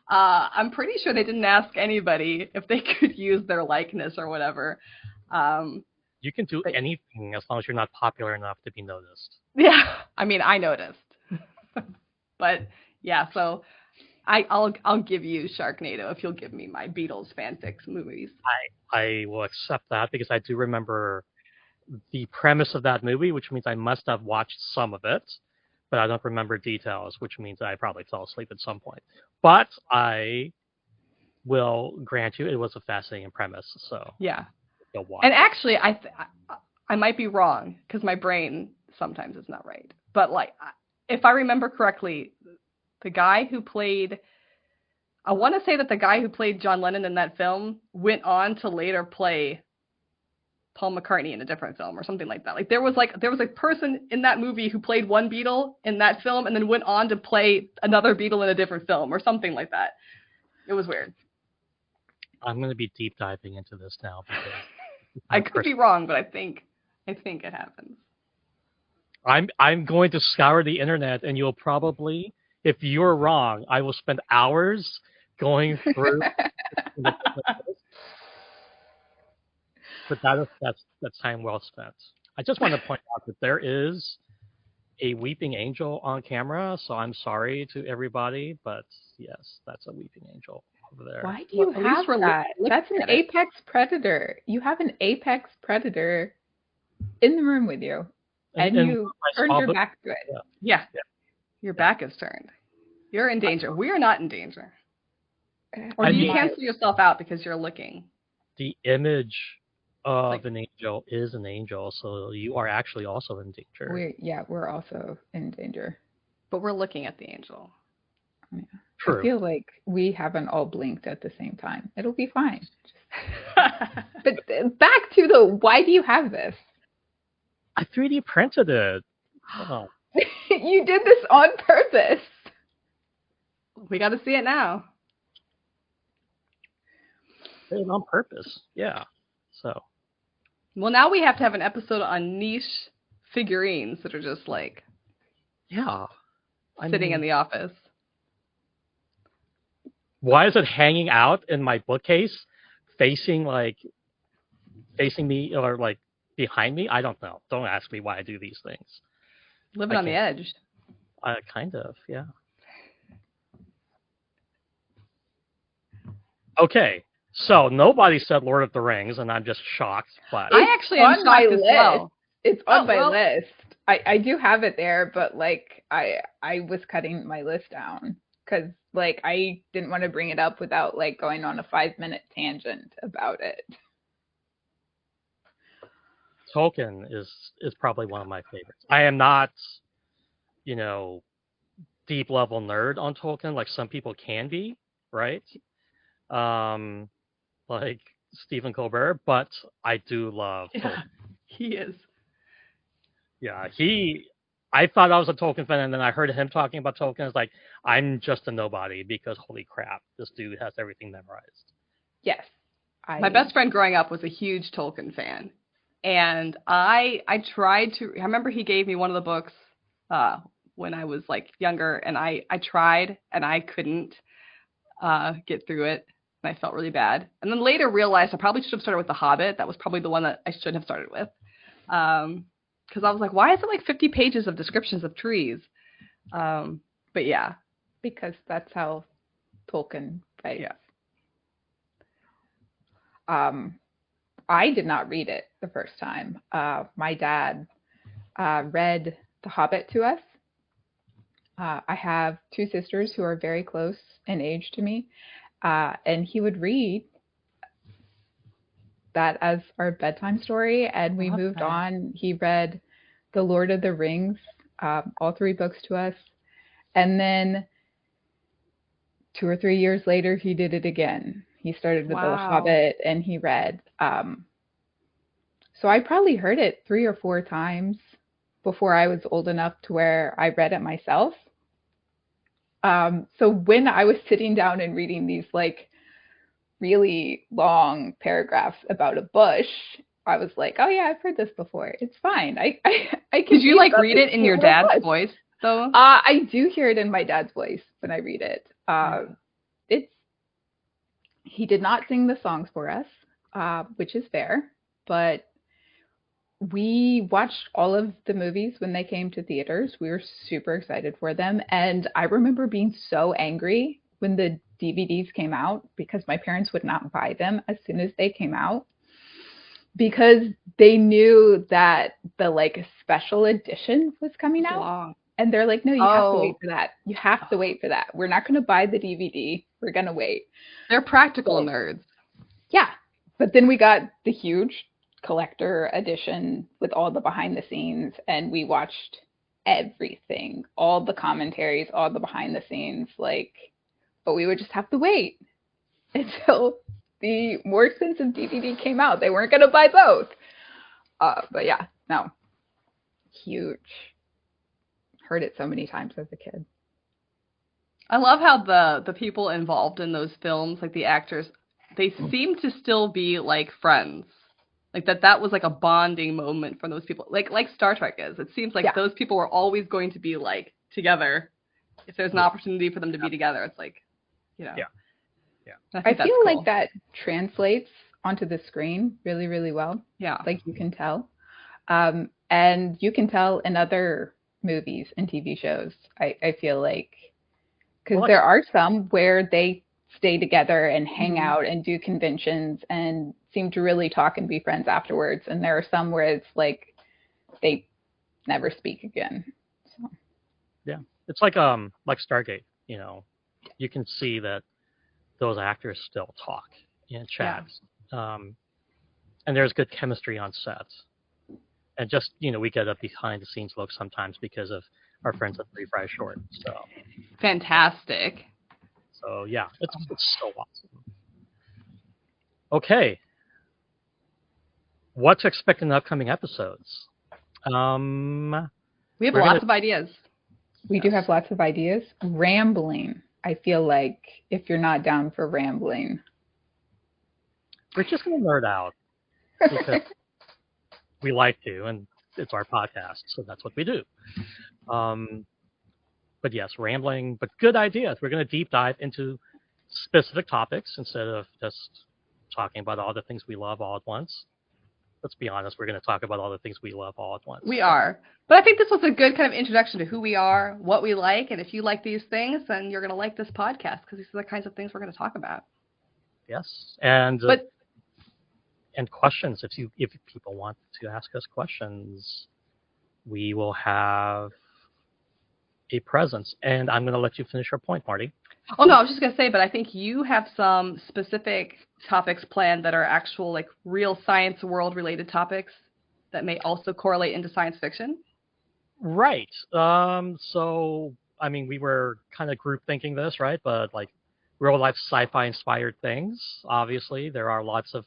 I'm pretty sure they didn't ask anybody if they could use their likeness or whatever. You can do anything as long as you're not popular enough to be noticed. Yeah, I mean, I noticed. But yeah, so I'll give you Sharknado if you'll give me my Beatles fanfics movies. I will accept that, because I do remember the premise of that movie, which means I must have watched some of it, but I don't remember details, which means I probably fell asleep at some point. But I will grant you it was a fascinating premise. So yeah. And actually, I might be wrong, because my brain sometimes is not right. But like, if I remember correctly, the guy who played, I want to say that the guy who played John Lennon in that film went on to later play Paul McCartney in a different film or something like that. Like there was a person in that movie who played one Beatle in that film and then went on to play another Beatle in a different film or something like that. It was weird. I'm going to be deep diving into this now. I could be wrong, but I think it happens. I'm going to scour the internet, and you'll probably, if you're wrong, I will spend hours going through. But that's time well spent. I just want to point out that there is a weeping angel on camera, so I'm sorry to everybody, but yes, that's a weeping angel over there. Why do you Well, at least have we're that? looking That's an at it. apex predator. You have an apex predator in the room with you, and you my turned small your book, back to it. Yeah. Yeah. Your back is turned. You're in danger. We are not in danger. Or I do you mean- cancel yourself out because you're looking? the image of Like- an angel is an angel, so you are actually also in danger. We're also in danger. But we're looking at the angel. True. I feel like we haven't all blinked at the same time. It'll be fine. But back to the why do you have this? I 3D printed it. Oh, You did this on purpose. We got to see it now. did it on purpose. Yeah. So Well, now we have to have an episode on niche figurines that are just like yeah. sitting in the office. Why is it hanging out in my bookcase, facing me or like behind me? I don't know. Don't ask me why I do these things. Living on the edge. Kind of, yeah. Okay, so nobody said Lord of the Rings, and I'm just shocked. But I actually am on my shocked as well. It's on Oh, my well. list. I do have it there, but like I was cutting my list down because like I didn't want to bring it up without like going on a 5-minute tangent about it. Tolkien is probably one of my favorites. I am not, deep level nerd on Tolkien like some people can be, right? Like Stephen Colbert, but I do love Yeah, Tolkien. he is. Yeah, I thought I was a Tolkien fan, and then I heard him talking about Tolkien. It's like, I'm just a nobody because holy crap, this dude has everything memorized. Yes. My best friend growing up was a huge Tolkien fan. And I tried to, I remember he gave me one of the books when I was like younger, and I tried and I couldn't get through it. And I felt really bad. And then later realized I probably should have started with The Hobbit. That was probably the one that I should have started with. Because I was like, why is it like 50 pages of descriptions of trees? But yeah. Because that's how Tolkien writes. Yeah. I did not read it the first time. My dad read The Hobbit to us. I have 2 sisters who are very close in age to me, and he would read that as our bedtime story, and we moved on. He read The Lord of the Rings, all 3 books to us, and then 2 or 3 years later, he did it again. He started with The Hobbit, and he read. So I probably heard it 3 or 4 times before I was old enough to where I read it myself. So when I was sitting down and reading these like really long paragraphs about a bush, I was like, oh yeah, I've heard this before. It's fine. I can. Did you like read it in your dad's voice though? I do hear it in my dad's voice when I read it. He did not sing the songs for us, which is fair, but we watched all of the movies when they came to theaters. We were super excited for them. And I remember being so angry when the DVDs came out because my parents would not buy them as soon as they came out because they knew that the like special edition was coming out. Long. And they're like, no, you have to wait for that. You have to wait for that. We're not going to buy the DVD. We're going to wait. They're practical nerds. Yeah. But then we got the huge collector edition with all the behind the scenes, and we watched everything, all the commentaries, all the behind the scenes, but we would just have to wait until the more expensive DVD came out. They weren't going to buy both. But yeah, no. Huge. Heard it so many times as a kid. I love how the people involved in those films, like the actors, they seem to still be like friends. Like that was like a bonding moment for those people. Like Star Trek is. It seems like those people were always going to be like together. If there's an opportunity for them to be together, it's like, Yeah. I feel cool. Like that translates onto the screen really, really well. Yeah. Like you can tell. And you can tell in other movies and TV shows. I feel like, because Well, there are some where they stay together and hang Mhm. out and do conventions and seem to really talk and be friends afterwards. And there are some where it's like they never speak again. So, yeah, it's like Stargate. You know, you can see that those actors still talk and Yeah. chat, and there's good chemistry on set. And just we get a behind the scenes look sometimes because of our friends at Three Fry Short. Fantastic. So yeah, it's so awesome. Okay, what to expect in the upcoming episodes? We have We're lots gonna- of ideas. we do have lots of ideas. Rambling. I feel like if you're not down for rambling, we're just gonna nerd out because we like to, and it's our podcast, so that's what we do. But yes, rambling, but good ideas. We're going to deep dive into specific topics instead of just talking about all the things we love all at once. Let's be honest, we're going to talk about all the things we love all at once. We are. But I think this was a good kind of introduction to who we are, what we like, and if you like these things, then you're going to like this podcast because these are the kinds of things we're going to talk about. Yes, and questions. If people want to ask us questions, we will have a presence. And I'm going to let you finish your point, Marty. Oh, no, I was just going to say, but I think you have some specific topics planned that are actual, like, real science world-related topics that may also correlate into science fiction. Right. So, I mean, we were kind of group thinking this, right? But, like, real-life sci-fi inspired things, obviously. There are lots of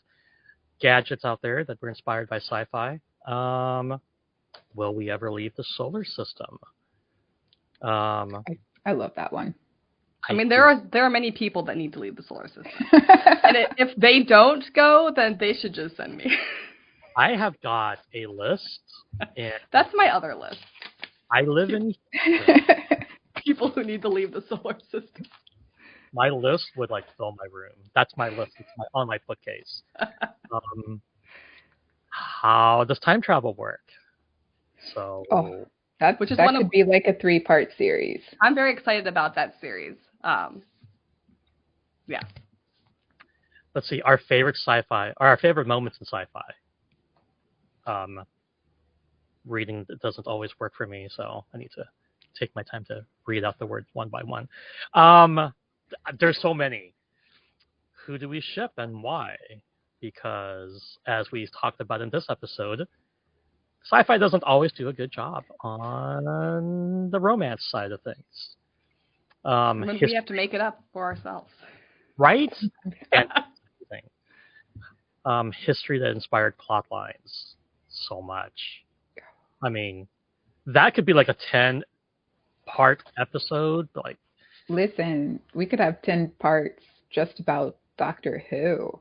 gadgets out there that were inspired by sci-fi. Will we ever leave the solar system? I love that one. I mean, there are many people that need to leave the solar system. And if they don't go, then they should just send me. I have got a list. And that's my other list. I live in people who need to leave the solar system. My list would like fill my room. That's my list. It's on my bookcase. How does time travel work? So, that could be like a 3-part series. I'm very excited about that series. Yeah. Let's see. Our favorite sci-fi, or our favorite moments in sci-fi. Reading doesn't always work for me, so I need to take my time to read out the words one by one. There's so many. Who do we ship and why? Because, as we talked about in this episode, sci-fi doesn't always do a good job on the romance side of things. We have to make it up for ourselves. Right? And history that inspired plot lines so much. I mean, that could be like a 10-part episode. Like, listen, we could have 10 parts just about Doctor Who.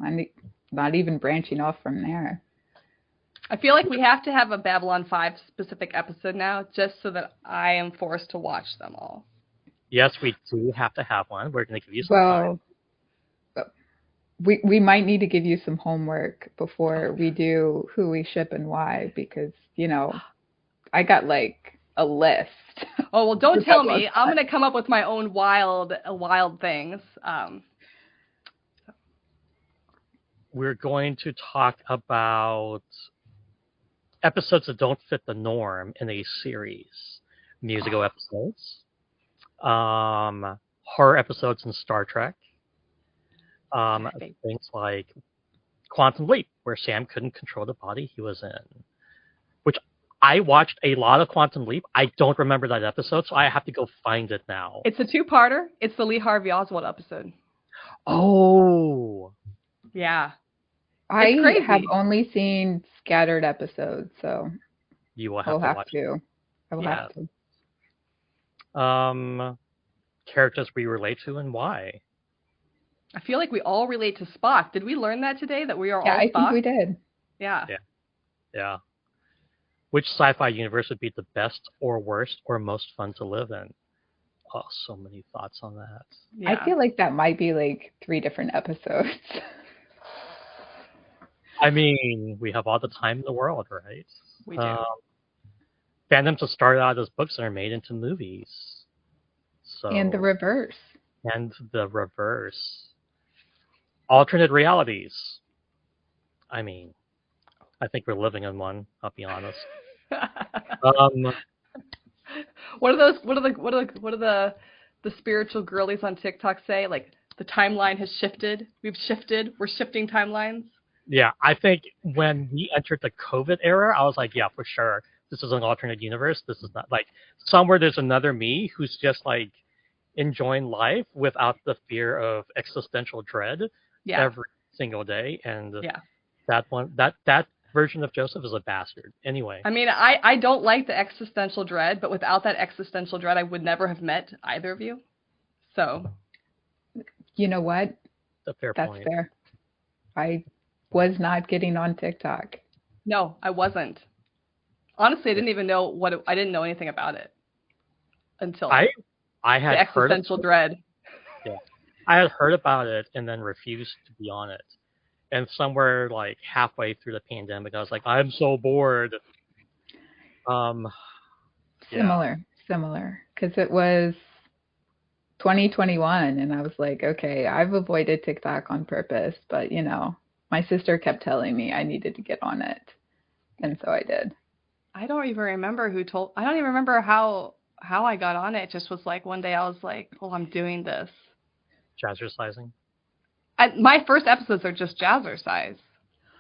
I'm not even branching off from there. I feel like we have to have a Babylon 5 specific episode now, just so that I am forced to watch them all. Yes, we do have to have one. We're going to give you some time. We might need to give you some homework before we do who we ship and why, because, I got like a list. Oh, well, don't tell me. I'm going to come up with my own wild things. We're going to talk about episodes that don't fit the norm in a series. Musical episodes. Horror episodes in Star Trek. Things like Quantum Leap, where Sam couldn't control the body he was in. Which I watched a lot of Quantum Leap. I don't remember that episode, so I have to go find it now. It's a 2-parter. It's the Lee Harvey Oswald episode. Oh. Yeah. I have only seen scattered episodes, so you will have to watch it. I will have to. Characters we relate to and why. I feel like we all relate to Spock. Did we learn that today, that we are all Spock? Yeah, I think we did. Yeah. Which sci-fi universe would be the best or worst or most fun to live in? Oh, so many thoughts on that. Yeah. I feel like that might be like 3 different episodes. I mean, we have all the time in the world, right? We do. Fandoms have started out as books that are made into movies. So And the reverse. And the reverse. Alternate realities. I mean, I think we're living in one, I'll be honest. What are the spiritual girlies on TikTok say? Like, the timeline has shifted. We're shifting timelines. Yeah, I think when we entered the COVID era, I was like, yeah, for sure. This is an alternate universe. This is not like somewhere there's another me who's just like enjoying life without the fear of existential dread every single day. And that version of Joseph is a bastard. Anyway. I mean, I don't like the existential dread, but without that existential dread, I would never have met either of you. So. You know what? That's point. That's fair. I was not getting on TikTok. No, I wasn't. Honestly, I didn't even know I didn't know anything about it until I had the existential dread. Yeah, I had heard about it and then refused to be on it. And somewhere like halfway through the pandemic, I was like, I'm so bored. Similar, because it was 2021, and I was like, okay, I've avoided TikTok on purpose, but my sister kept telling me I needed to get on it, and so I did. I don't even remember I don't even remember how I got on it. It just was like one day I was like, oh, I'm doing this. Jazzercising? My first episodes are just jazzercise.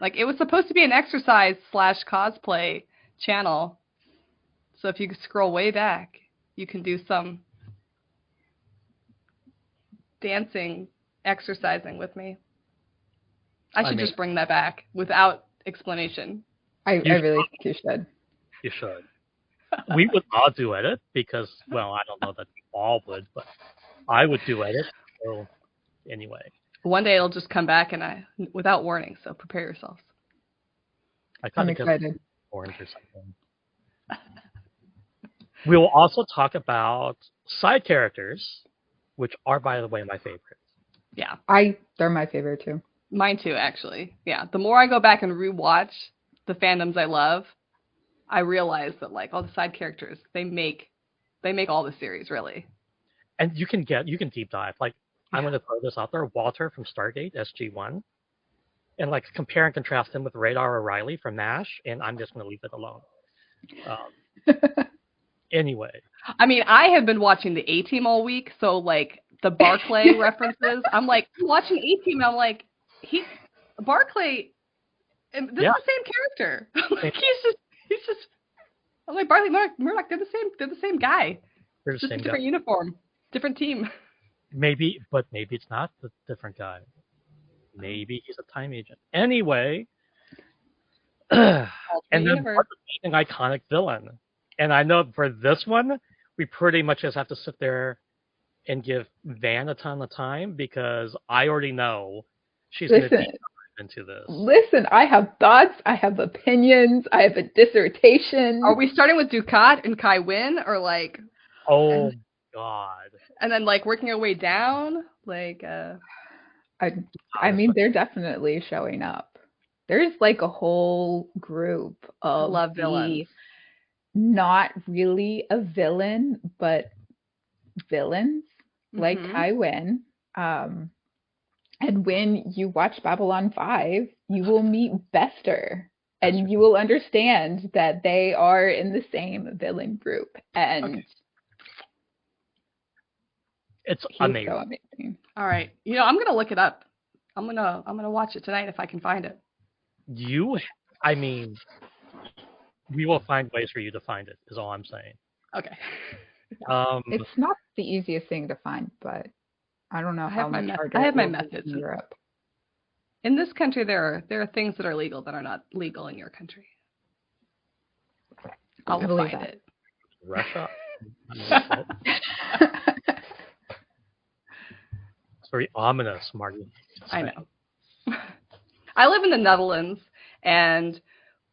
Like, it was supposed to be an exercise / cosplay channel. So if you scroll way back, you can do some dancing, exercising with me. I should just bring that back without explanation. I really think you should. You should. We would all do edit because, well, I don't know that we all would, but I would do edit. So anyway. One day it'll just come back and without warning, so prepare yourselves. I'm excited. Orange or something. We will also talk about side characters, which are, by the way, my favorites. Yeah. They're my favorite too. Mine too, actually. Yeah. The more I go back and rewatch the fandoms I love, I realize that like all the side characters, they make all the series, really. And you can deep dive. Like, I'm going to throw this out there. Walter from Stargate, SG-1. And like compare and contrast him with Radar O'Reilly from MASH, and I'm just going to leave it alone. Anyway. I mean, I have been watching the A-Team all week, so like the Barclay references, I'm like watching A-Team, and I'm like, Barclay, this is the same character. Like, he's just. I'm like, Barclay, Murdoch, they're the same guy. They're the just same a different uniform, different team. Maybe it's not the different guy. Maybe he's a time agent. Anyway, and then what's the amazing iconic villain? And I know for this one, we pretty much just have to sit there and give Van a ton of time because I already know she's going to be into this. Listen, I have thoughts, I have opinions, I have a dissertation. Are we starting with Dukat and Kai Wynn, or like? Oh God! And then like working our way down, like. I mean, they're definitely showing up. There's like a whole group of love villains. Not really a villain, but villains like Kai Wynn. And when you watch Babylon 5, you will meet Bester, and you will understand that they are in the same villain group. And it's amazing. So amazing. All right, I'm gonna look it up. I'm gonna watch it tonight if I can find it. We will find ways for you to find it. Is all I'm saying. Okay. It's not the easiest thing to find, but I don't know how much harder. I have my methods in Europe. In this country, there are things that are legal that are not legal in your country. I will find it. Russia. It's very ominous, Marty. I know. I live in the Netherlands, and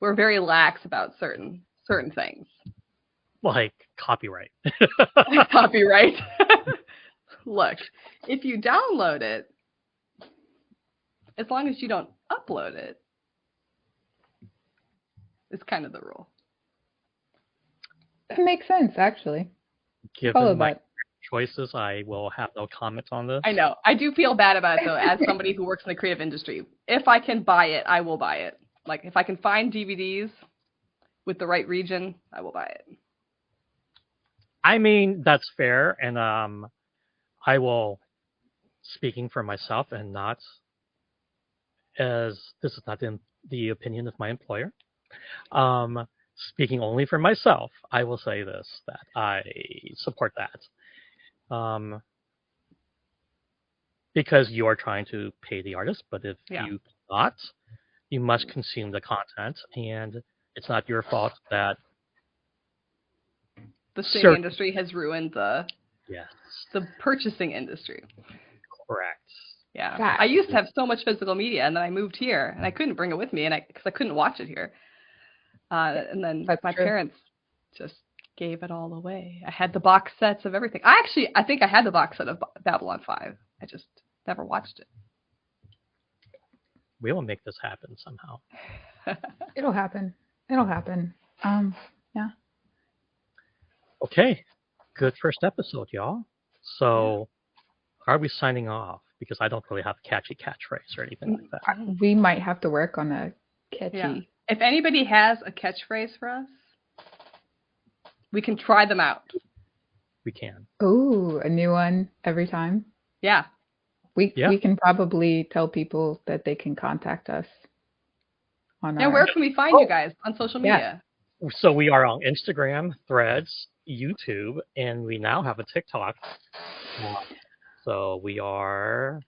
we're very lax about certain things. Like copyright. Copyright. Look, if you download it, as long as you don't upload it, it's kind of the rule. That makes sense, actually. Follow Given my that. choices, I will have no comment on this. I know. I do feel bad about it though, as somebody who works in the creative industry. If I can buy it, I will buy it. Like if I can find DVDs with the right region, I will buy it. I mean, that's fair, and I will, speaking for myself and not as this is not in the opinion of my employer. Speaking only for myself, I will say this, that I support that. Because you are trying to pay the artist, but if you cannot, you must consume the content, and it's not your fault that the streaming industry has ruined the purchasing industry. Correct. Yeah. I used to have so much physical media, and then I moved here, and I couldn't bring it with me, and because I couldn't watch it here. And then my parents just gave it all away. I had the box sets of everything. I think I had the box set of Babylon 5. I just never watched it. We will make this happen somehow. It'll happen. Yeah. Okay. Good first episode, y'all. So, are we signing off? Because I don't really have a catchy catchphrase or anything like that. We might have to work on a catchy. Yeah. If anybody has a catchphrase for us, we can try them out. We can. Ooh, a new one every time. Yeah. We can probably tell people that they can contact us on our... where can we find you guys on social media? So we are on Instagram, Threads, YouTube, and we now have a TikTok. So we are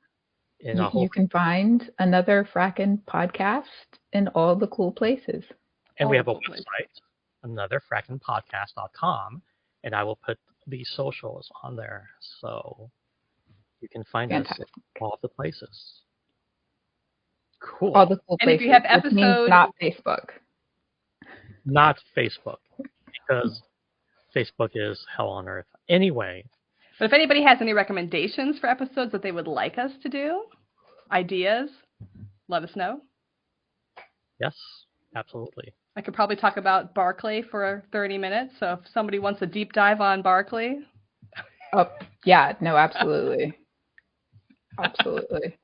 in a whole... You can find Another Frackin' Podcast in all the cool places. And we have a website, anotherfrackinpodcast.com, and I will put the socials on there. So you can find us in all the places. Cool. All the cool places. And if you have episodes... Not Facebook. Not Facebook, because Facebook is hell on earth. Anyway. But if anybody has any recommendations for episodes that they would like us to do, ideas, let us know. Yes, absolutely. I could probably talk about Barclay for 30 minutes, so if somebody wants a deep dive on Barclay. Oh, yeah, no, absolutely. Absolutely.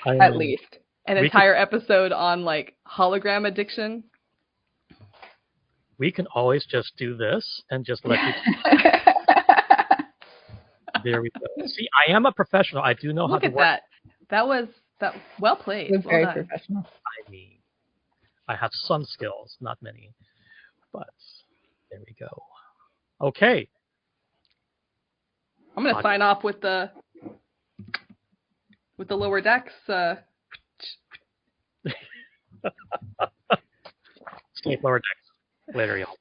At least. An entire episode on, like, hologram addiction. We can always just do this and just let you... There we go. See, I am a professional. I do know how to work. Look at that. That was well played. It was very professional. I mean, I have some skills, not many. But there we go. Okay. I'm going to sign off with the Lower Decks. Sleep Lower Decks. Later, y'all.